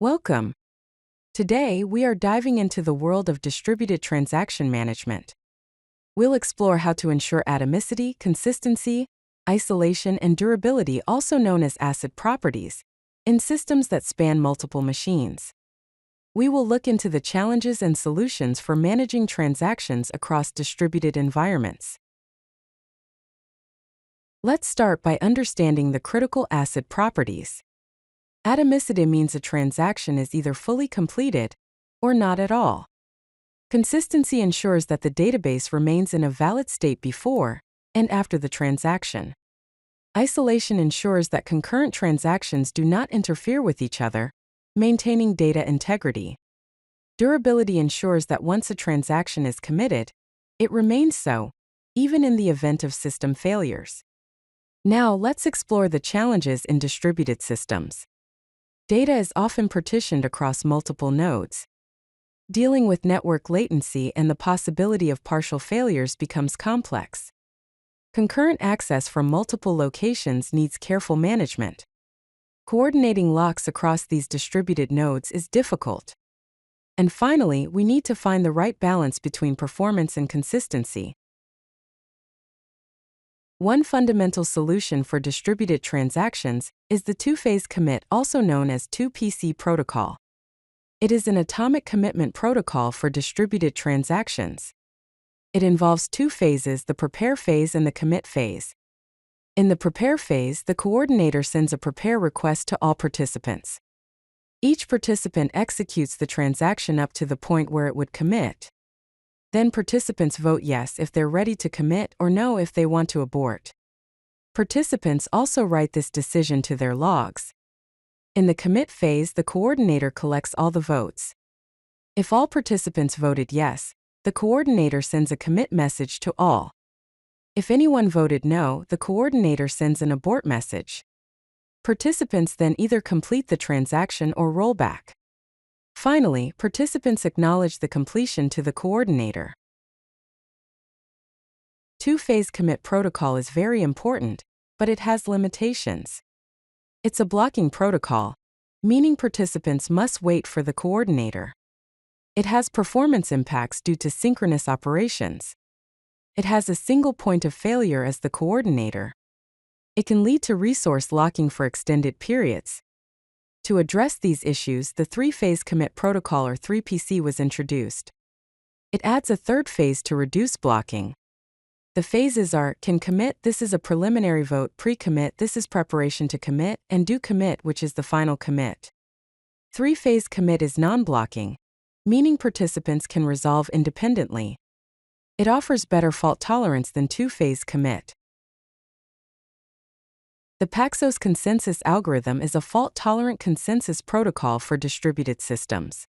Welcome. Today, we are diving into the world of distributed transaction management. We'll explore how to ensure atomicity, consistency, isolation, and durability, also known as ACID properties, in systems that span multiple machines. We will look into the challenges and solutions for managing transactions across distributed environments. Let's start by understanding the critical ACID properties. Atomicity means a transaction is either fully completed or not at all. Consistency ensures that the database remains in a valid state before and after the transaction. Isolation ensures that concurrent transactions do not interfere with each other, maintaining data integrity. Durability ensures that once a transaction is committed, it remains so, even in the event of system failures. Now let's explore the challenges in distributed systems. Data is often partitioned across multiple nodes. Dealing with network latency and the possibility of partial failures becomes complex. Concurrent access from multiple locations needs careful management. Coordinating locks across these distributed nodes is difficult. And finally, we need to find the right balance between performance and consistency. One fundamental solution for distributed transactions is the two-phase commit, also known as 2PC protocol. It is an atomic commitment protocol for distributed transactions. It involves two phases, the prepare phase and the commit phase. In the prepare phase, the coordinator sends a prepare request to all participants. Each participant executes the transaction up to the point where it would commit. Then participants vote yes if they're ready to commit or no if they want to abort. Participants also write this decision to their logs. In the commit phase, the coordinator collects all the votes. If all participants voted yes, the coordinator sends a commit message to all. If anyone voted no, the coordinator sends an abort message. Participants then either complete the transaction or roll back. Finally, participants acknowledge the completion to the coordinator. Two-phase commit protocol is very important, but it has limitations. It's a blocking protocol, meaning participants must wait for the coordinator. It has performance impacts due to synchronous operations. It has a single point of failure as the coordinator. It can lead to resource locking for extended periods. To address these issues, the three-phase commit protocol, or 3PC, was introduced. It adds a third phase to reduce blocking. The phases are can commit, this is a preliminary vote, pre-commit, this is preparation to commit, and do commit, which is the final commit. Three-phase commit is non-blocking, meaning participants can resolve independently. It offers better fault tolerance than two-phase commit. The Paxos consensus algorithm is a fault-tolerant consensus protocol for distributed systems.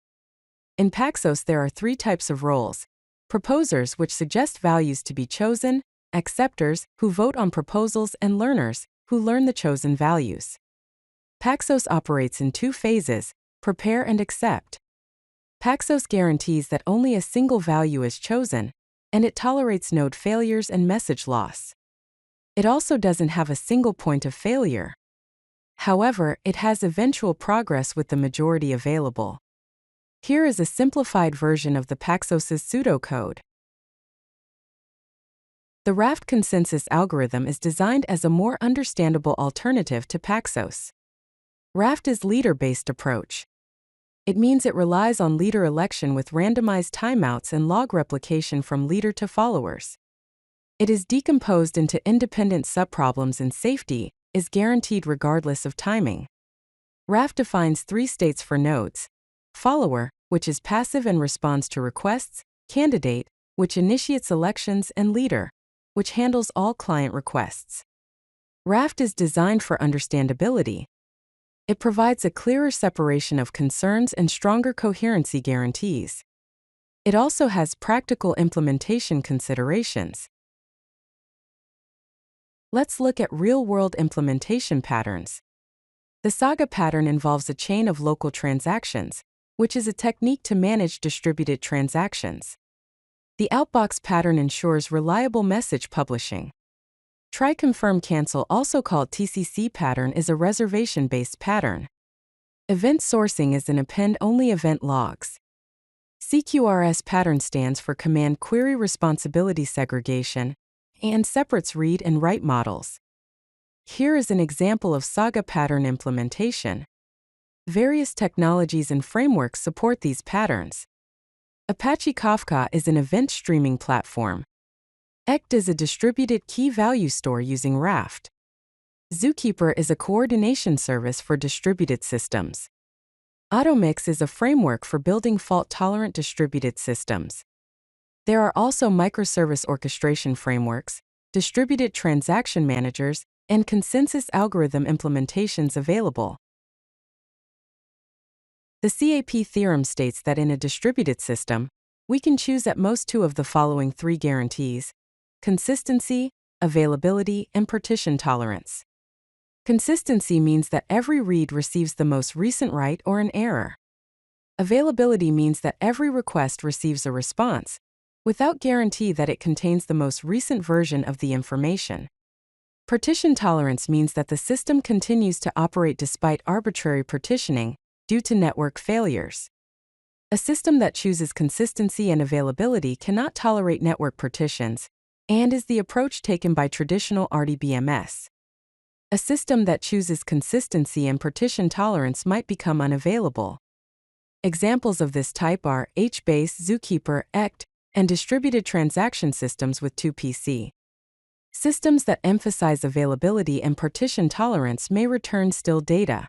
In Paxos, there are three types of roles: proposers, which suggest values to be chosen, acceptors, who vote on proposals, and learners, who learn the chosen values. Paxos operates in two phases: prepare and accept. Paxos guarantees that only a single value is chosen, and it tolerates node failures and message loss. It also doesn't have a single point of failure. However, it has eventual progress with the majority available. Here is a simplified version of the Paxos' pseudocode. The Raft consensus algorithm is designed as a more understandable alternative to Paxos. Raft is leader-based approach. It means it relies on leader election with randomized timeouts and log replication from leader to followers. It is decomposed into independent subproblems, and safety is guaranteed regardless of timing. Raft defines three states for nodes: follower, which is passive and responds to requests; candidate, which initiates elections; and leader, which handles all client requests. Raft is designed for understandability. It provides a clearer separation of concerns and stronger coherency guarantees. It also has practical implementation considerations. Let's look at real-world implementation patterns. The Saga pattern involves a chain of local transactions, which is a technique to manage distributed transactions. The Outbox pattern ensures reliable message publishing. Try Confirm Cancel, also called TCC pattern, is a reservation-based pattern. Event sourcing is an append-only event logs. CQRS pattern stands for Command Query Responsibility Segregation and separates read and write models. Here is an example of Saga pattern implementation. Various technologies and frameworks support these patterns. Apache Kafka is an event streaming platform. ECT is a distributed key-value store using Raft. ZooKeeper is a coordination service for distributed systems. Automix is a framework for building fault-tolerant distributed systems. There are also microservice orchestration frameworks, distributed transaction managers, and consensus algorithm implementations available. The CAP theorem states that in a distributed system, we can choose at most two of the following three guarantees: consistency, availability, and partition tolerance. Consistency means that every read receives the most recent write or an error. Availability means that every request receives a response, without guarantee that it contains the most recent version of the information. Partition tolerance means that the system continues to operate despite arbitrary partitioning due to network failures. A system that chooses consistency and availability cannot tolerate network partitions, and is the approach taken by traditional RDBMS. A system that chooses consistency and partition tolerance might become unavailable. Examples of this type are HBase, ZooKeeper, ECT, and distributed transaction systems with 2PC. Systems that emphasize availability and partition tolerance may return still data.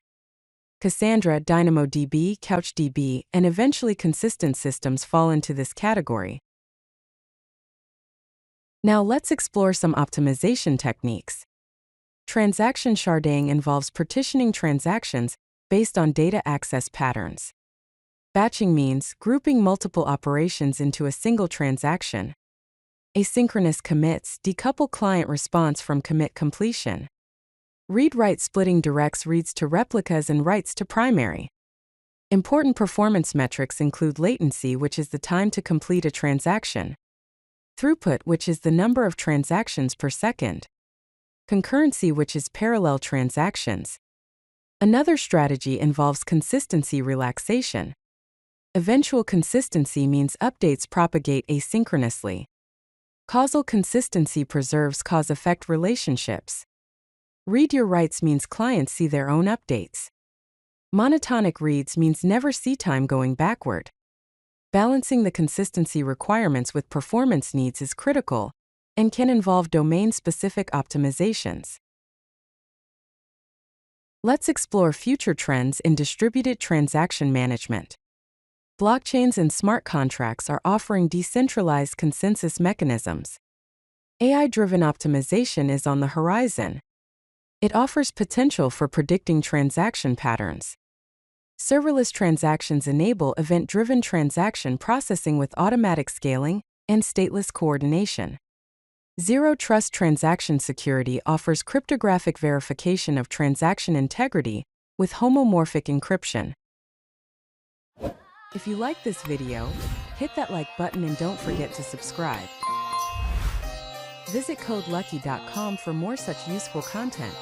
Cassandra, DynamoDB, CouchDB, and eventually consistent systems fall into this category. Now let's explore some optimization techniques. Transaction sharding involves partitioning transactions based on data access patterns. Batching means grouping multiple operations into a single transaction. Asynchronous commits decouple client response from commit completion. Read-write splitting directs reads to replicas and writes to primary. Important performance metrics include latency, which is the time to complete a transaction, throughput, which is the number of transactions per second, concurrency, which is parallel transactions. Another strategy involves consistency relaxation. Eventual consistency means updates propagate asynchronously. Causal consistency preserves cause-effect relationships. Read your writes means clients see their own updates. Monotonic reads means never see time going backward. Balancing the consistency requirements with performance needs is critical and can involve domain-specific optimizations. Let's explore future trends in distributed transaction management. Blockchains and smart contracts are offering decentralized consensus mechanisms. AI-driven optimization is on the horizon. It offers potential for predicting transaction patterns. Serverless transactions enable event-driven transaction processing with automatic scaling and stateless coordination. Zero-trust transaction security offers cryptographic verification of transaction integrity with homomorphic encryption. If you like this video, hit that like button and don't forget to subscribe. Visit codelucky.com for more such useful content.